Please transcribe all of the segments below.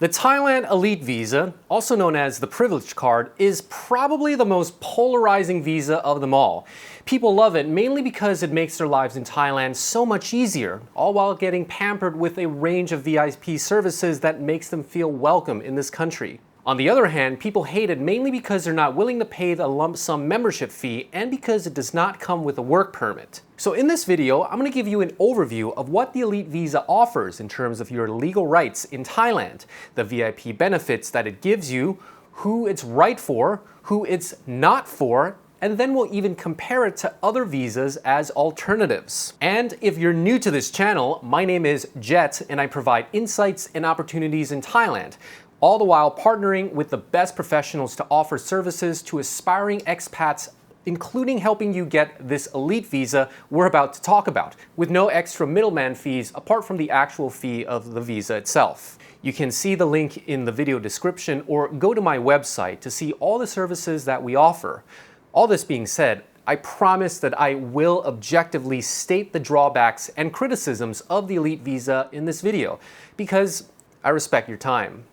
The Thailand Elite Visa, also known as the Privilege Card, is probably the most polarizing visa of them all. People love it mainly because it makes their lives in Thailand so much easier, all while getting pampered with a range of VIP services that makes them feel welcome in this country. On the other hand, people hate it mainly because they're not willing to pay the lump sum membership fee and because it does not come with a work permit. So in this video, I'm going to give you an overview of what the Elite Visa offers in terms of your legal rights in Thailand, the VIP benefits that it gives you, who it's right for, who it's not for, and then we'll even compare it to other visas as alternatives. And if you're new to this channel, my name is Jet and I provide insights and opportunities in Thailand, all the while partnering with the best professionals to offer services to aspiring expats, including helping you get this elite visa we're about to talk about, with no extra middleman fees apart from the actual fee of the visa itself. You can see the link in the video description or go to my website to see all the services that we offer. All this being said, I promise that I will objectively state the drawbacks and criticisms of the Elite Visa in this video, because I respect your time.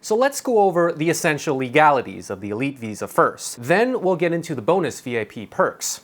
So let's go over the essential legalities of the Elite Visa first. Then we'll get into the bonus VIP perks.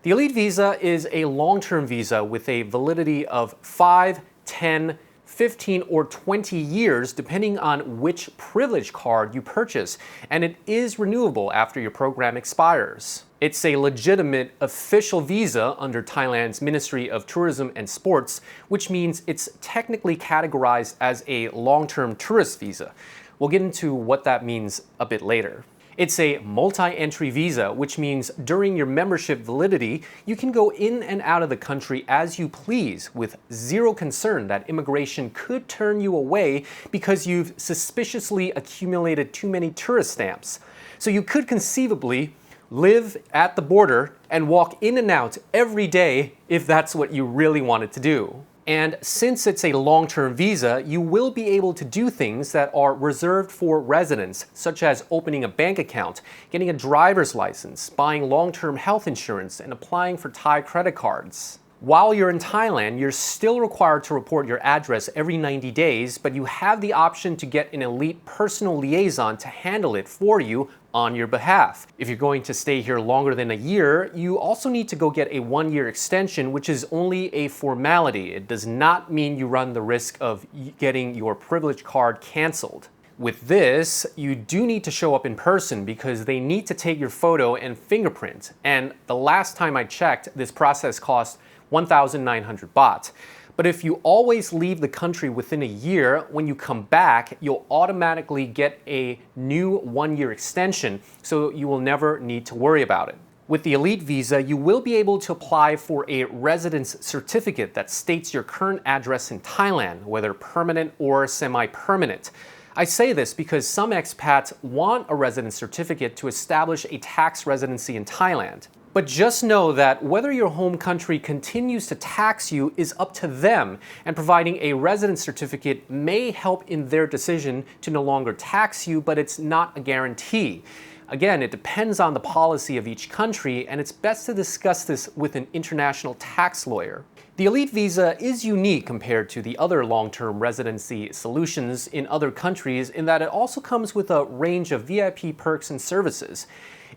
The Elite Visa is a long-term visa with a validity of 5, 10, 15, or 20 years depending on which privilege card you purchase, and it is renewable after your program expires. It's a legitimate official visa under Thailand's Ministry of Tourism and Sports, which means it's technically categorized as a long-term tourist visa. We'll get into what that means a bit later. It's a multi-entry visa, which means during your membership validity, you can go in and out of the country as you please with zero concern that immigration could turn you away because you've suspiciously accumulated too many tourist stamps. So you could conceivably live at the border and walk in and out every day if that's what you really wanted to do. And since it's a long-term visa, you will be able to do things that are reserved for residents, such as opening a bank account, getting a driver's license, buying long-term health insurance, and applying for Thai credit cards. While you're in Thailand, you're still required to report your address every 90 days, but you have the option to get an elite personal liaison to handle it for you on your behalf. If you're going to stay here longer than a year, you also need to go get a 1-year extension, which is only a formality. It does not mean you run the risk of getting your privilege card canceled. With this, you do need to show up in person because they need to take your photo and fingerprint. And the last time I checked, this process cost 1,900 baht. But if you always leave the country within a year, when you come back, you'll automatically get a new 1-year extension, so you will never need to worry about it. With the Elite Visa, you will be able to apply for a residence certificate that states your current address in Thailand, whether permanent or semi-permanent. I say this because some expats want a residence certificate to establish a tax residency in Thailand. But just know that whether your home country continues to tax you is up to them, and providing a residence certificate may help in their decision to no longer tax you, but it's not a guarantee. Again, it depends on the policy of each country, and it's best to discuss this with an international tax lawyer. The Elite Visa is unique compared to the other long-term residency solutions in other countries in that it also comes with a range of VIP perks and services.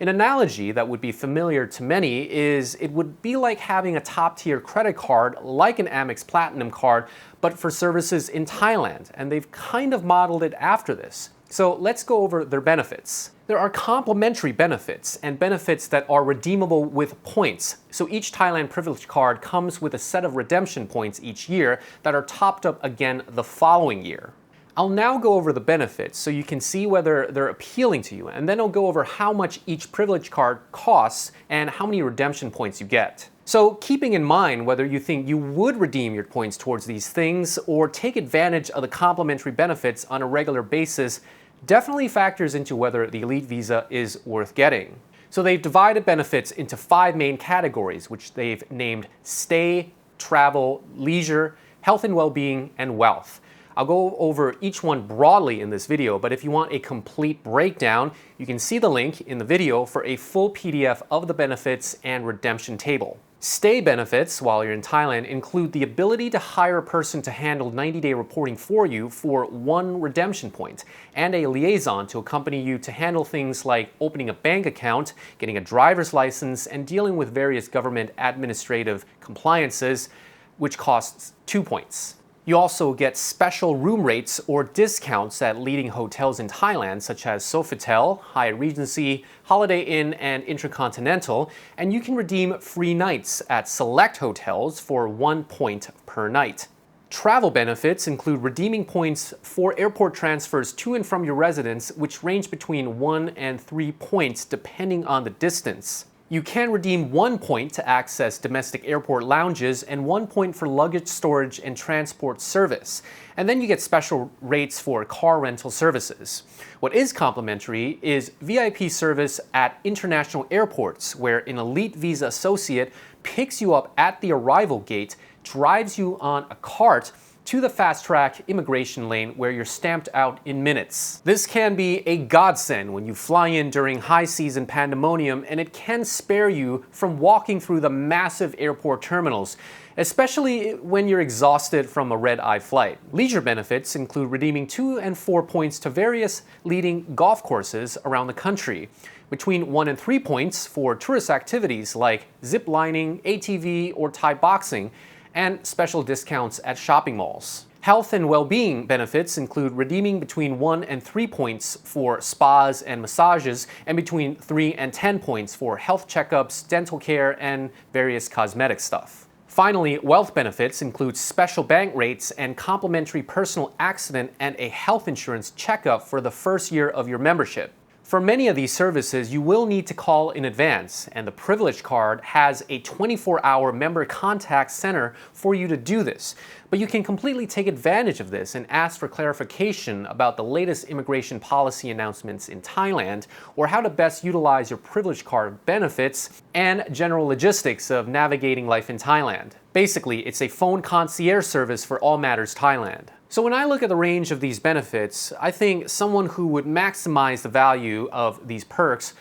An analogy that would be familiar to many is it would be like having a top-tier credit card like an Amex Platinum card, but for services in Thailand, and they've kind of modeled it after this. So let's go over their benefits. There are complementary benefits and benefits that are redeemable with points. So each Thailand Privilege Card comes with a set of redemption points each year that are topped up again the following year. I'll now go over the benefits so you can see whether they're appealing to you, and then I'll go over how much each privilege card costs and how many redemption points you get. So keeping in mind whether you think you would redeem your points towards these things or take advantage of the complimentary benefits on a regular basis definitely factors into whether the Elite Visa is worth getting. So they've divided benefits into 5 main categories, which they've named stay, travel, leisure, health and well-being, and wealth. I'll go over each one broadly in this video, but if you want a complete breakdown, you can see the link in the video for a full PDF of the benefits and redemption table. Stay benefits while you're in Thailand include the ability to hire a person to handle 90-day reporting for you for 1 redemption point, and a liaison to accompany you to handle things like opening a bank account, getting a driver's license, and dealing with various government administrative compliances, which costs 2 points. You also get special room rates or discounts at leading hotels in Thailand, such as Sofitel, Hyatt Regency, Holiday Inn, and Intercontinental, and you can redeem free nights at select hotels for 1 point per night. Travel benefits include redeeming points for airport transfers to and from your residence, which range between 1 and 3 points depending on the distance. You can redeem 1 point to access domestic airport lounges and 1 point for luggage storage and transport service. And then you get special rates for car rental services. What is complimentary is VIP service at international airports, where an Elite Visa associate picks you up at the arrival gate, drives you on a cart to the fast-track immigration lane where you're stamped out in minutes. This can be a godsend when you fly in during high season pandemonium, and it can spare you from walking through the massive airport terminals, especially when you're exhausted from a red-eye flight. Leisure benefits include redeeming 2 and 4 points to various leading golf courses around the country, between 1 and 3 points for tourist activities like zip lining, ATV, or Thai boxing, and special discounts at shopping malls. Health and well-being benefits include redeeming between 1 and 3 points for spas and massages, and between 3 and 10 points for health checkups, dental care, and various cosmetic stuff. Finally, wealth benefits include special bank rates and complimentary personal accident and a health insurance checkup for the first year of your membership. For many of these services, you will need to call in advance, and the Privilege Card has a 24-hour member contact center for you to do this. But you can completely take advantage of this and ask for clarification about the latest immigration policy announcements in Thailand, or how to best utilize your Privilege Card benefits, and general logistics of navigating life in Thailand. Basically, it's a phone concierge service for all matters Thailand. So when I look at the range of these benefits, I think someone who would maximize the value of these perks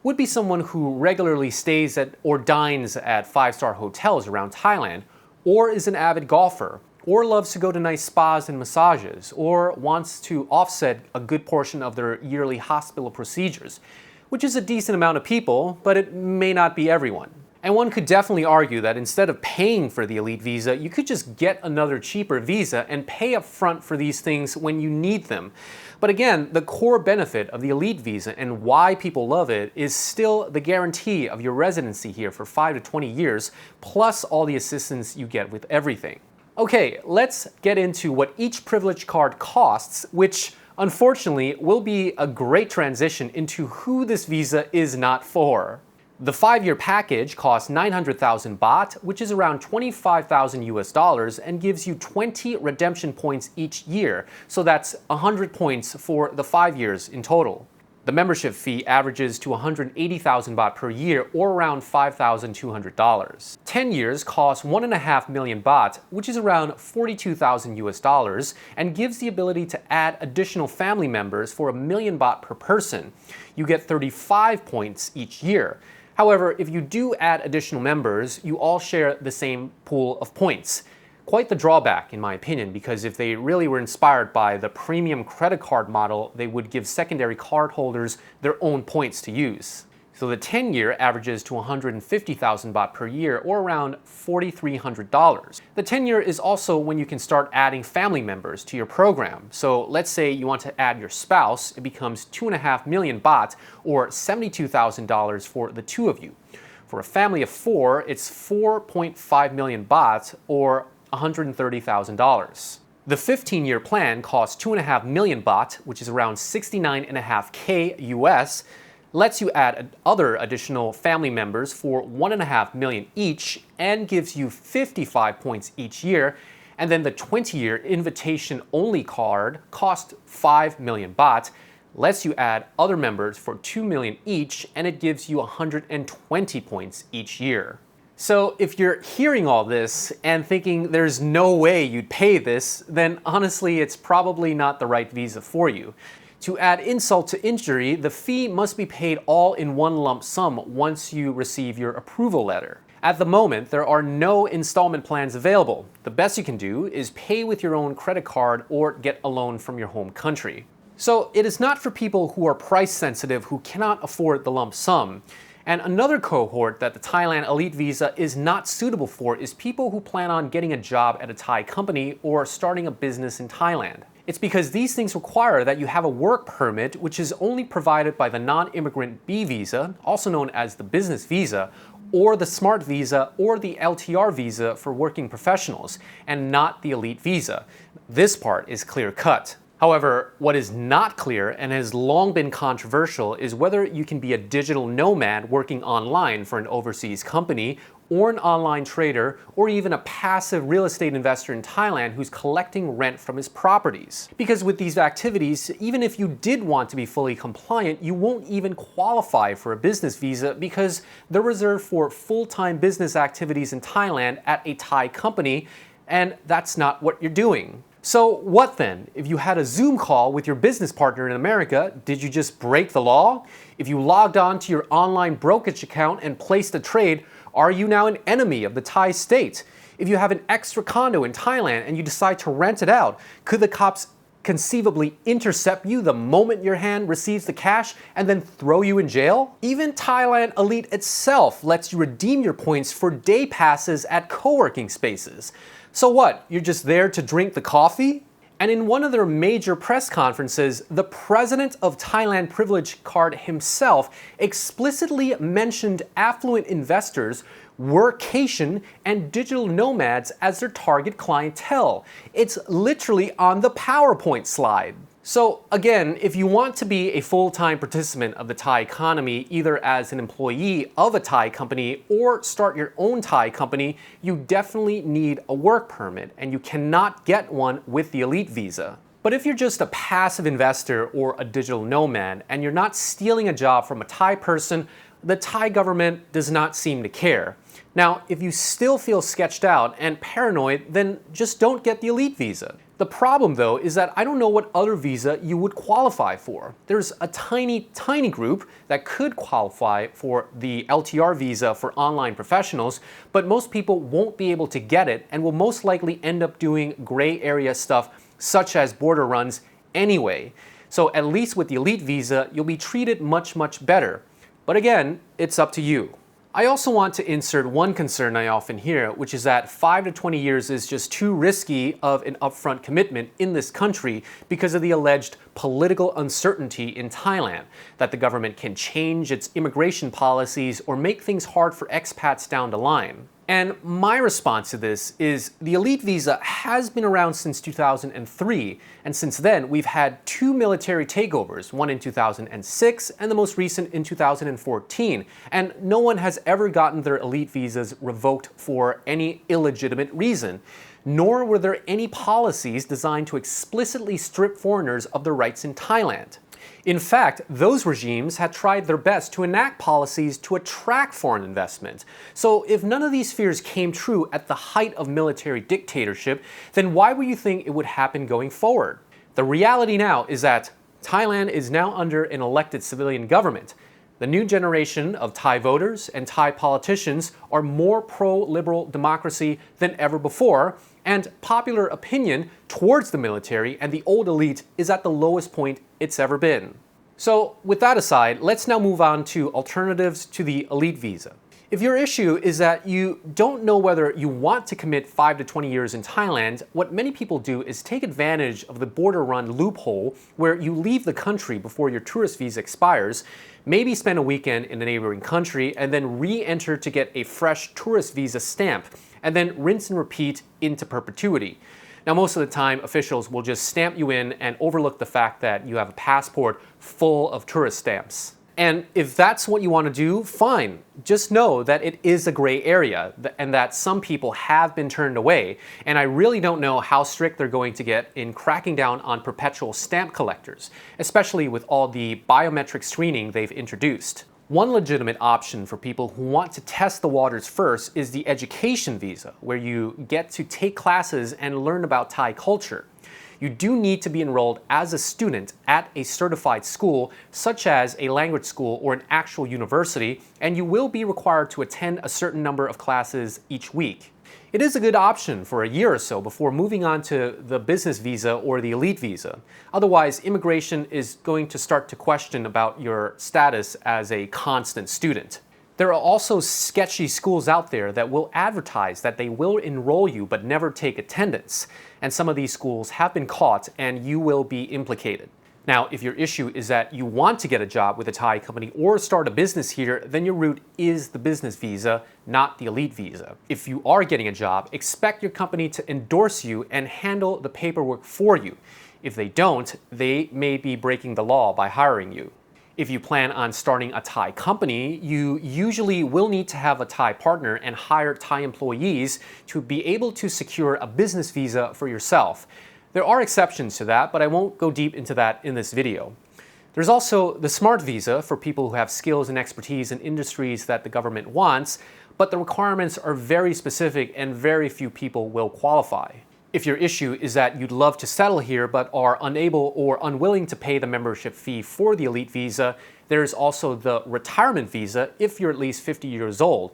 would be someone who regularly stays at or dines at 5-star hotels around Thailand, or is an avid golfer, or loves to go to nice spas and massages, or wants to offset a good portion of their yearly hospital procedures, which is a decent amount of people, but it may not be everyone. And one could definitely argue that instead of paying for the Elite Visa, you could just get another cheaper visa and pay up front for these things when you need them. But again, the core benefit of the Elite Visa and why people love it is still the guarantee of your residency here for 5 to 20 years, plus all the assistance you get with everything. Okay, let's get into what each Privilege Card costs, which unfortunately will be a great transition into who this visa is not for. The 5-year package costs 900,000 baht, which is around 25,000 US dollars, and gives you 20 redemption points each year. So that's 100 points for the 5 years in total. The membership fee averages to 180,000 baht per year, or around $5,200. 10 years costs 1.5 million baht, which is around 42,000 US dollars, and gives the ability to add additional family members for 1 million baht per person. You get 35 points each year. However, if you do add additional members, you all share the same pool of points. Quite the drawback, in my opinion, because if they really were inspired by the premium credit card model, they would give secondary card holders their own points to use. So the 10-year averages to 150,000 baht per year, or around $4,300. The 10-year is also when you can start adding family members to your program. So let's say you want to add your spouse, it becomes 2.5 million baht, or $72,000 for the two of you. For a family of 4, it's 4.5 million baht, or $130,000. The 15-year plan costs 2.5 million baht, which is around 69.5K US, lets you add other additional family members for 1.5 million each, and gives you 55 points each year. And then the 20-year invitation-only card costs 5 million baht, lets you add other members for 2 million each, and it gives you 120 points each year. So if you're hearing all this and thinking there's no way you'd pay this, then honestly it's probably not the right visa for you. To add insult to injury, the fee must be paid all in one lump sum once you receive your approval letter. At the moment, there are no installment plans available. The best you can do is pay with your own credit card or get a loan from your home country. So it is not for people who are price sensitive who cannot afford the lump sum. And another cohort that the Thailand Elite Visa is not suitable for is people who plan on getting a job at a Thai company or starting a business in Thailand. It's because these things require that you have a work permit, which is only provided by the non-immigrant B visa, also known as the business visa, or the Smart Visa or the LTR visa for working professionals, and not the Elite Visa. This part is clear-cut. However, what is not clear and has long been controversial is whether you can be a digital nomad working online for an overseas company, or an online trader, or even a passive real estate investor in Thailand who's collecting rent from his properties. Because with these activities, even if you did want to be fully compliant, you won't even qualify for a business visa because they're reserved for full-time business activities in Thailand at a Thai company, and that's not what you're doing. So what then? If you had a Zoom call with your business partner in America, did you just break the law? If you logged on to your online brokerage account and placed a trade, are you now an enemy of the Thai state? If you have an extra condo in Thailand and you decide to rent it out, could the cops conceivably intercept you the moment your hand receives the cash and then throw you in jail? Even Thailand Elite itself lets you redeem your points for day passes at co-working spaces. So what, you're just there to drink the coffee? And in one of their major press conferences, the president of Thailand Privilege Card himself explicitly mentioned affluent investors, workation, and digital nomads as their target clientele. It's literally on the PowerPoint slide. So again, if you want to be a full-time participant of the Thai economy, either as an employee of a Thai company or start your own Thai company, you definitely need a work permit, and you cannot get one with the Elite Visa. But if you're just a passive investor or a digital nomad and you're not stealing a job from a Thai person, the Thai government does not seem to care. Now, if you still feel sketched out and paranoid, then just don't get the Elite Visa. The problem, though, is that I don't know what other visa you would qualify for. There's a tiny group that could qualify for the LTR visa for online professionals, but most people won't be able to get it and will most likely end up doing gray area stuff such as border runs anyway. So at least with the Elite Visa, you'll be treated much better. But again, it's up to you. I also want to insert one concern I often hear, which is that 5 to 20 years is just too risky of an upfront commitment in this country because of the alleged political uncertainty in Thailand, that the government can change its immigration policies or make things hard for expats down the line. And my response to this is the Elite Visa has been around since 2003, and since then we've had 2 military takeovers, one in 2006 and the most recent in 2014, and no one has ever gotten their Elite Visas revoked for any illegitimate reason. Nor were there any policies designed to explicitly strip foreigners of their rights in Thailand. In fact, those regimes had tried their best to enact policies to attract foreign investment. So if none of these fears came true at the height of military dictatorship, then why would you think it would happen going forward? The reality now is that Thailand is now under an elected civilian government. The new generation of Thai voters and Thai politicians are more pro-liberal democracy than ever before, and popular opinion towards the military and the old elite is at the lowest point it's ever been. So with that aside, let's now move on to alternatives to the Elite Visa. If your issue is that you don't know whether you want to commit 5 to 20 years in Thailand, what many people do is take advantage of the border run loophole where you leave the country before your tourist visa expires, maybe spend a weekend in a neighboring country, and then re-enter to get a fresh tourist visa stamp, and then rinse and repeat into perpetuity. Now, most of the time, officials will just stamp you in and overlook the fact that you have a passport full of tourist stamps. And if that's what you want to do, fine. Just know that it is a gray area and that some people have been turned away. And I really don't know how strict they're going to get in cracking down on perpetual stamp collectors, especially with all the biometric screening they've introduced. One legitimate option for people who want to test the waters first is the education visa, where you get to take classes and learn about Thai culture. you do need to be enrolled as a student at a certified school, such as a language school or an actual university, and you will be required to attend a certain number of classes each week. It is a good option for a year or so before moving on to the business visa or the elite visa. Otherwise, immigration is going to start to question about your status as a constant student. There are also sketchy schools out there that will advertise that they will enroll you but never take attendance. And some of these schools have been caught and you will be implicated. Now, if your issue is that you want to get a job with a Thai company or start a business here, then your route is the business visa, not the elite visa. If you are getting a job, expect your company to endorse you and handle the paperwork for you. If they don't, they may be breaking the law by hiring you. If you plan on starting a Thai company, you usually will need to have a Thai partner and hire Thai employees to be able to secure a business visa for yourself. There are exceptions to that, but I won't go deep into that in this video. There's also the SMART visa for people who have skills and expertise in industries that the government wants, but the requirements are very specific and very few people will qualify. If your issue is that you'd love to settle here but are unable or unwilling to pay the membership fee for the elite visa, there's also the retirement visa if you're at least 50 years old.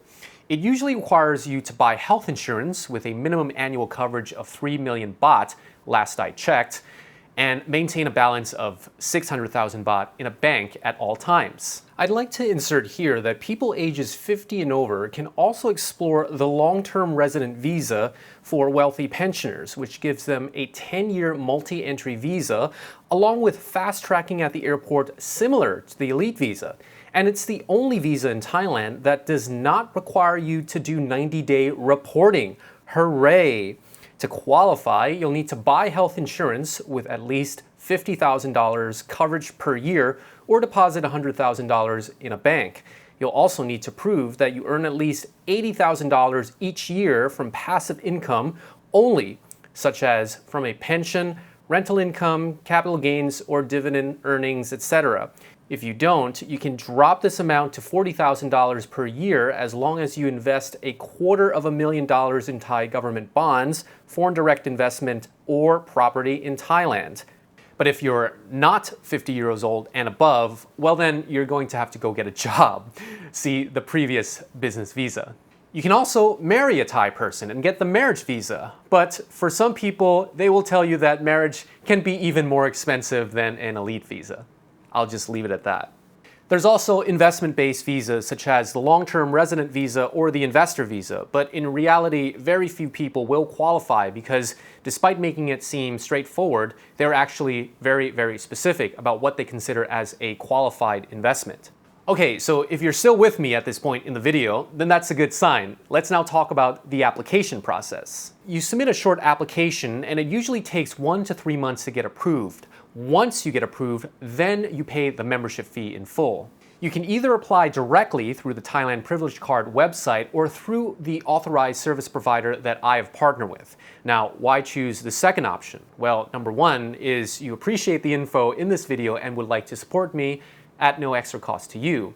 It usually requires you to buy health insurance with a minimum annual coverage of 3 million baht, last I checked, and maintain a balance of 600,000 baht in a bank at all times. I'd like to insert here that people ages 50 and over can also explore the long-term resident visa for wealthy pensioners, which gives them a 10-year multi-entry visa, along with fast tracking at the airport similar to the elite visa. And it's the only visa in Thailand that does not require you to do 90-day reporting. Hooray! To qualify, you'll need to buy health insurance with at least $50,000 coverage per year or deposit $100,000 in a bank. You'll also need to prove that you earn at least $80,000 each year from passive income only, such as from a pension, rental income, capital gains, or dividend earnings, etc. If you don't, you can drop this amount to $40,000 per year as long as you invest $250,000 in Thai government bonds, foreign direct investment, or property in Thailand. But if you're not 50 years old and above, well then you're going to have to go get a job. See the previous business visa. You can also marry a Thai person and get the marriage visa, but for some people, they will tell you that marriage can be even more expensive than an elite visa. I'll just leave it at that. There's also investment-based visas such as the long-term resident visa or the investor visa, but in reality, very few people will qualify because despite making it seem straightforward, they're actually very, very specific about what they consider as a qualified investment. Okay, so if you're still with me at this point in the video, then that's a good sign. Let's now talk about the application process. You submit a short application and it usually takes 1 to 3 months to get approved. Once you get approved, then you pay the membership fee in full. You can either apply directly through the Thailand Privilege Card website or through the authorized service provider that I have partnered with. Now, why choose the second option? Well, number one is you appreciate the info in this video and would like to support me at no extra cost to you.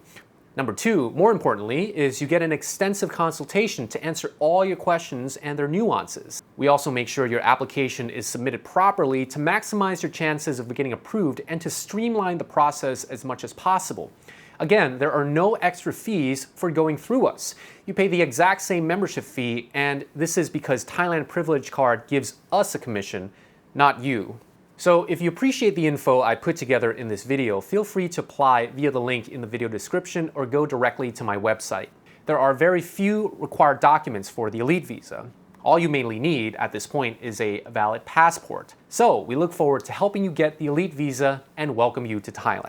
Number two, more importantly, is you get an extensive consultation to answer all your questions and their nuances. We also make sure your application is submitted properly to maximize your chances of getting approved and to streamline the process as much as possible. Again, there are no extra fees for going through us. You pay the exact same membership fee, and this is because Thailand Privilege Card gives us a commission, not you. So if you appreciate the info I put together in this video, feel free to apply via the link in the video description or go directly to my website. There are very few required documents for the elite visa. All you mainly need at this point is a valid passport. So we look forward to helping you get the elite visa and welcome you to Thailand.